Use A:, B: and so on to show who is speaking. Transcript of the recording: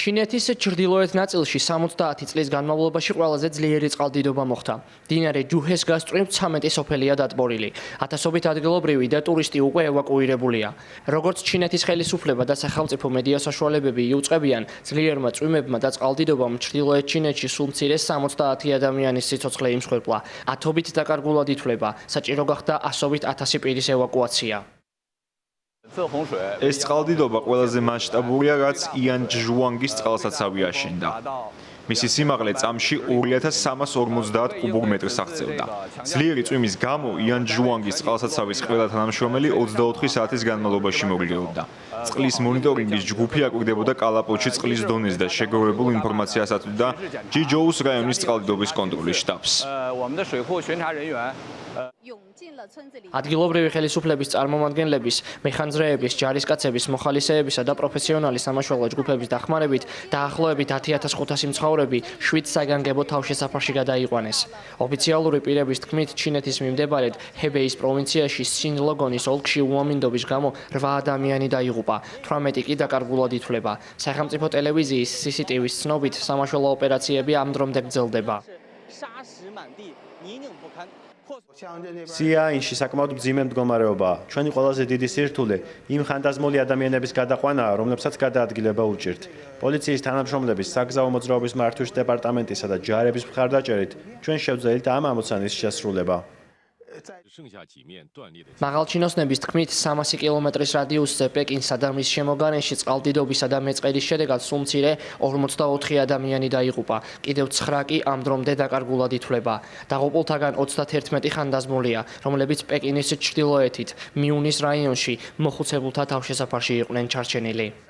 A: ჩინეთის ჩრდილოეთ ნაწილში 70 წლის განმავლობაში ყველაზე ძლიერი წყალდიდობა მოხდა. მდინარე ჯუჰეს გასწვრივ 13 სოფელია დატბორილი. ათასობით ადგილობრივი და ტურისტი უკვე ევაკუირებულია. როგორც ჩინეთის ხელისუფლება და სახელმწიფო მედია საშუალებები იუწყებიან, ძლიერმა წვიმებმა და წყალდიდობამ ჩრდილოეთ ჩინეთში სულ მცირე 70 ადამიანის სიცოცხლე იმსხვერპლა. ათობით დაკარგულად ითვლება. საჭირო გახდა ასობით ათასი პირის ევაკუაცია.
B: ეს წყალდიდობა ყველაზე მასშტაბურია, რაც იან ჯუანგის წყალსაცავი აშენდა. მისი სიმაღლე წამში 2350 კუბურ მეტრს აღწევდა. ძლიერი წვიმის გამო იან ჯუანგის წყალსაცავის ყველა თანამშრომელი 24 საათის განმავლობაში მოგლიერდა. წყლის მონიტორინგის ჯგუფი აკვირდებოდა კალაპოტში წყლის დონეს და შეგროვებულ ინფორმაციას აწვდიდა ჯიჯოუს რაიონის წყალდიდობის კონტროლის შტაბს. ადგილობრივი ხელისუფლების წარმომადგენლების, მეხანძრეების, ჯარისკაცების, მოხალისეებისა და პროფესიონალი სამაშველო ჯგუფების დახმარებით დაახლოებით 10500 მცხოვრები 7 საგანგებო თავშესაფარში გადაიყვანეს. ოფიციალური პირების თქმით, ჩინეთის მიმდებარედ ჰებეის პროვინციაში სინლოგონის ოლქში უამინდობის გამო 8 ადამიანი დაიღუპა, 18 კი დაკარგულად ითვლება. სახელმწიფო ტელევიზიის CCTV-ს ცნობით, სამაშველო ოპერაციები ამ დრომდე გრძელდება.
C: სიაინში საკმაოდ მძიმე მდგომარეობაა. ჩვენი ყველაზე დიდი სირთულე იმ ხანდაზმული ადამიანების გადაყვანაა, რომლებსაც გადაადგილება უჭირთ. პოლიციის თანამშრომლების, საგზაო მოძრაობის მართვის დეპარტამენტისა და ჯარების მხარდაჭერით ჩვენ შევძლებთ ამ ამოცანის შესრულება. მაღალჩინოსნების თქმით, 300 კილომეტრის რადიუსზე პეკინსა და მის შემოგარენში წყალდიდობისა და მეწყერის შედეგად სულ მცირე 44 ადამიანი დაიღუპა. კიდევ 9 კი ამ დრომდე დაკარგულად ითვლება. დაღუპულთაგან 31 ხანდაზმულია, რომლებიც პეკინის ჩრდილოეთით, მიუნის რაიონში მოხუცებულთა თავშესაფარში იყვნენ ჩარჩენილი.